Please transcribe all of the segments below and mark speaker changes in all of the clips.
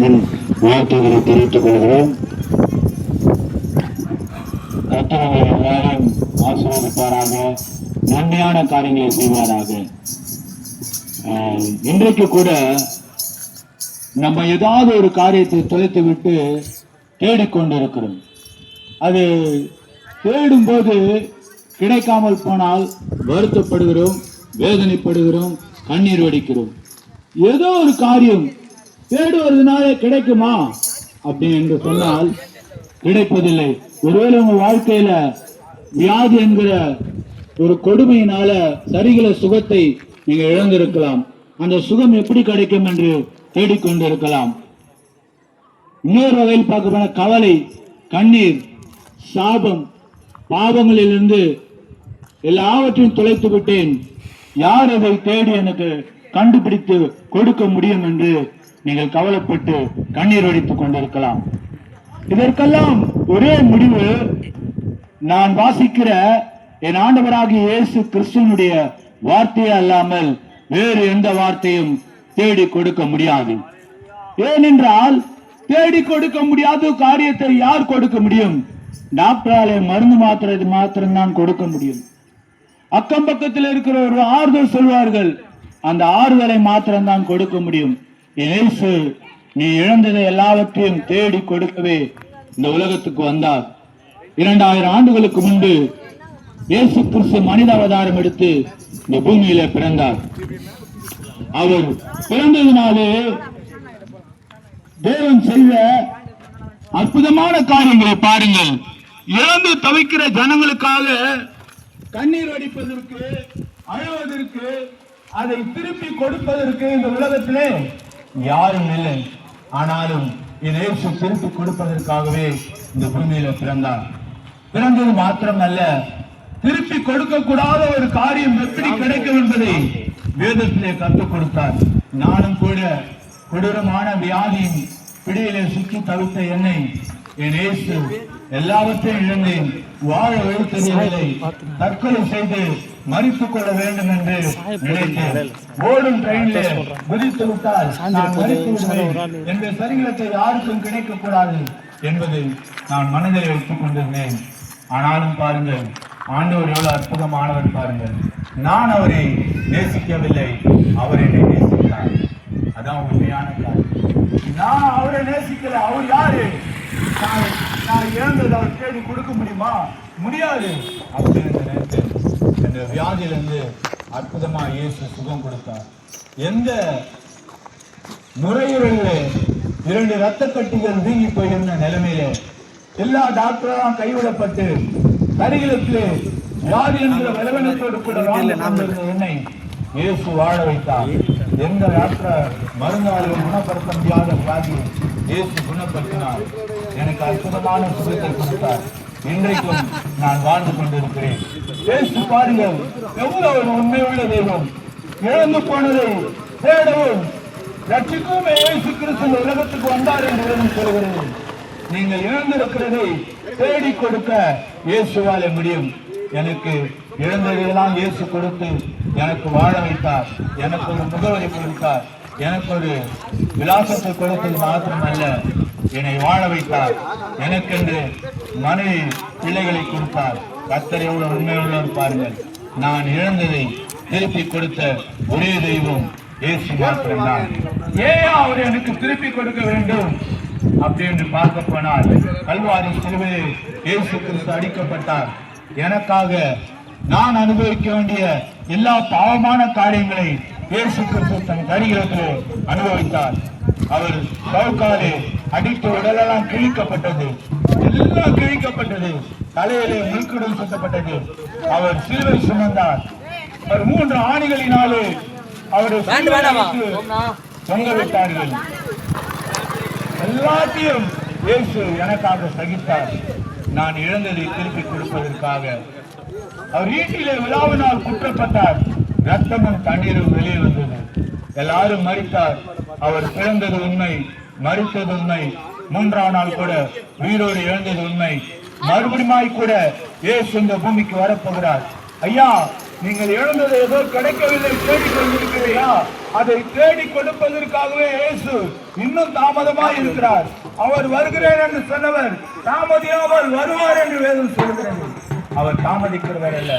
Speaker 1: அன்பின் வாழ்த்துக்களை தெரிவித்துக் கொள்கிறோம். கர்த்தர் எல்லாரும் ஆசீர்வதிப்பாராக, நன்மையான காரியங்களை செய்வாராக. இன்றைக்கு கூட நம்ம ஏதாவது ஒரு காரியத்தை தொலைத்து விட்டு தேடிக்கொண்டிருக்கிறோம். அது தேடும்போது கிடைக்காமல் போனால் வருத்தப்படுகிறோம், வேதனைப்படுகிறோம், கண்ணீர் வடிக்கிறோம். ஏதோ ஒரு காரியம் தேடுவதனால கிடைக்குமா அப்படி என்று சொன்னால் கிடைப்பதில்லை. ஒருவேளை உங்க வாழ்க்கையில வியாதி என்கிற ஒரு கொடுமையினால சரிகிற சுகத்தை நீங்க இழந்திருக்கலாம். அந்த சுகம் எப்படி கிடைக்கும் என்று தேடிக்கொண்டிருக்கலாம். இன்னொரு வகையில் பார்க்க போன கவலை, கண்ணீர், சாபம், பாவங்களிலிருந்து எல்லாவற்றையும் தொலைத்து விட்டேன், யார் அதை தேடி எனக்கு கண்டுபிடித்து கொடுக்க முடியும் என்று நீங்கள் கவலைப்பட்டு கண்ணீர் வடித்துக் கொண்டிருக்கலாம். இதற்கெல்லாம் ஒரே முடிவு, நான் வாசிக்கிற என் ஆண்டவராகிய இயேசு கிறிஸ்துவனுடைய வார்த்தையே அல்லாமல் வேறு எந்த வார்த்தையும் தேடி கொடுக்க முடியாது. ஏனென்றால் தேடி கொடுக்க முடியாத காரியத்தை யார் கொடுக்க முடியும்? டாக்டராலே மருந்து மாத்திரம்தான் கொடுக்க முடியும். அக்கம் பக்கத்தில் இருக்கிற ஒரு ஆறுதல் சொல்வார்கள், அந்த ஆறுதலை மாத்திரம்தான் கொடுக்க முடியும். இயேசு நீ இழந்ததை எல்லாவற்றையும் தேடி கொடுக்கவே இந்த உலகத்துக்கு வந்தார். 2000 ஆண்டுகளுக்கு முன்பு இயேசு கிறிஸ்து மனித அவதாரம் எடுத்து இந்த பூமியில பிறந்தார். அவர் பிறந்ததினாலே தேவன் செய்த அற்புதமான காரியங்களை பாருங்கள். இழந்து தவிக்கிற ஜனங்களுக்காக கண்ணீர் வடிப்பதற்கு, அழுவதற்கு, அதை திருப்பி கொடுப்பதற்கு இந்த உலகத்திலே யாரும் இல்லை. ஆனாலும் இயேசு திருப்பி கொடுப்பதற்காகவே இந்த பூமியில பிறந்தார். பிறந்தது மாத்திரமல்ல, திருப்பி கொடுக்க கூடாத ஒரு காரியம் எப்படி கிடைக்கும் என்பதை வேதத்திலே கற்றுக் கொடுத்தார். நானும் கூட கொடூரமான வியாதியின் பிடியிலே சுற்றி தவித்த என்னை என் இயேசு எல்லாவற்றையும் இழந்தேன், வாழ எழுத்தறியவில்லை, தற்கொலை செய்து மறித்துக் கொள்ள வேண்டும் என்று நினைத்தேன். ஓடும் ட்ரெயினிலே குதித்து விட்டால் நான் மறித்து விடுவேன் என்ற சரிகளத்தை யாருக்கும் கிடைக்க கூடாது என்பதை நான் மனதில் வைத்துக் கொண்டிருந்தேன். ஆனாலும் பாருங்கள், ஆண்டவர் எவ்வளவு அற்புதமானவர் பாருங்கள். நான் அவரை நேசிக்கவில்லை, அவர் என்னை நேசித்தார். அதான் உண்மையான காரியம். நான் அவரை நேசிக்கல. அவர் யாரு? நான் இழந்தது அவர் தேடி கொடுக்க முடியுமா? முடியாது. அப்படின்னு நினைத்தேன். என்ற வியாதியிலிருந்து அற்புதமா இயேசு சுகம் கொடுத்தார். எந்த நுரையீரலிலே 2 இரத்த கட்டிகள் வீங்கி போயிருந்த நிலைமையிலே எல்லா டாக்டரும் கைவிடப்பட்டு கரிகளுக்கு வியாதி என்கிற விளவனத்தோடு கூட என்னை இயேசு வாழ வைத்தார். எந்த டாக்டர் மருந்தாலும் குணப்படுத்த முடியாத வியாதியை இயேசு குணப்படுத்தினார். எனக்கு அற்புதமான சுகத்தை கொடுத்தார். இன்றைக்கும் நான் வாழ்ந்து கொண்டிருக்கிறேன். இயேசு பாருங்கள், எவ்வளவு உண்மையுள்ள தெய்வம். இழந்து போனதை தேடவும் ரட்சிக்கவும் இயேசு கிறிஸ்து உலகத்துக்கு வந்தார் என்று சொல்கிறேன். நீங்கள் இழந்திருக்கிறதை தேடி கொடுக்க இயேசுவாலே முடியும். எனக்கு இழந்ததையெல்லாம் இயேசு கொடுத்து எனக்கு வாழ வைத்தார். எனக்கு ஒரு முகவரி கொடுத்தார். எனக்கு ஒரு விலாசத்தை கொடுத்தது மாத்திரமல்ல, என்னை வாழ வைத்தார். எனக்கென்று மனைவி பிள்ளைகளை கொடுத்தார். கர்த்தர் எவ்வளவு உண்மையுள்ளவர் பாருங்கள். நான் இழந்ததை திருப்பி கொடுத்த ஒரே தெய்வம் இயேசு மாத்திரம்தான். ஏன் அவர் எனக்கு திருப்பி கொடுக்க வேண்டும் அப்படின்னு பார்க்க போனால், கல்வாரி சிலுவையில் இயேசு கிறிஸ்து அடிக்கப்பட்டார். எனக்காக நான் அனுபவிக்க வேண்டிய எல்லா பாவமான காரியங்களை இயேசு கிறிஸ்து தன் கரிகளத்திலே அனுபவித்தார். அவர் சவுக்காலே அடித்து உடலெல்லாம் கிழிக்கப்பட்டது, எல்லாம் கிழிக்கப்பட்டது. தலையிலே முள்குடல் சுத்தப்பட்டது. அவர் சிலுவை சுமந்தார். அவர் 3 ஆணிகளினாலே அவரை தொங்க விட்டார்கள். எல்லாத்தையும் இயேசு எனக்காக சகித்தார். நான் இழந்ததை திருப்பி கொடுப்பதற்காக. அவர் வீட்டிலே விழாவினால் குற்றப்பட்டார். ரத்தமும் தண்ணீரும் வெளியே வந்தது. எல்லாரும் மரித்தார். அவர் பிறந்தது உண்மை, மரித்தது உண்மை, 3ஆம் நாள் கூட உயிரோடு இழந்தது உண்மை. மறுபடியும் கூட இயேசு இந்த பூமிக்கு வரப்போகிறார். ஐயா, நீங்கள் இழந்தது ஏதோ கிடைக்கவில்லை, தேடிக் கொண்டிருக்கிறீர்களா? அதை தேடி கொடுப்பதற்காகவே இயேசு இன்னும் தாமதமாக இருக்கிறார். அவர் வருகிறேன் என்று சொன்னவர் தாமதியாமல் வருவார் என்று வேதம் சொல்கிறது. அவர் தாமதிக்கிறவர் அல்ல,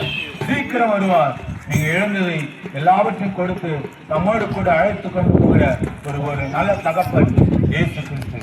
Speaker 1: சீக்கிரம் வருவார். நீங்க இழந்ததை எல்லாவற்றையும் கொடுத்து நம்மோடு கூட அழைத்து கொண்டு போகிற ஒரு நல்ல தகப்பன் இயேசு கிறிஸ்து.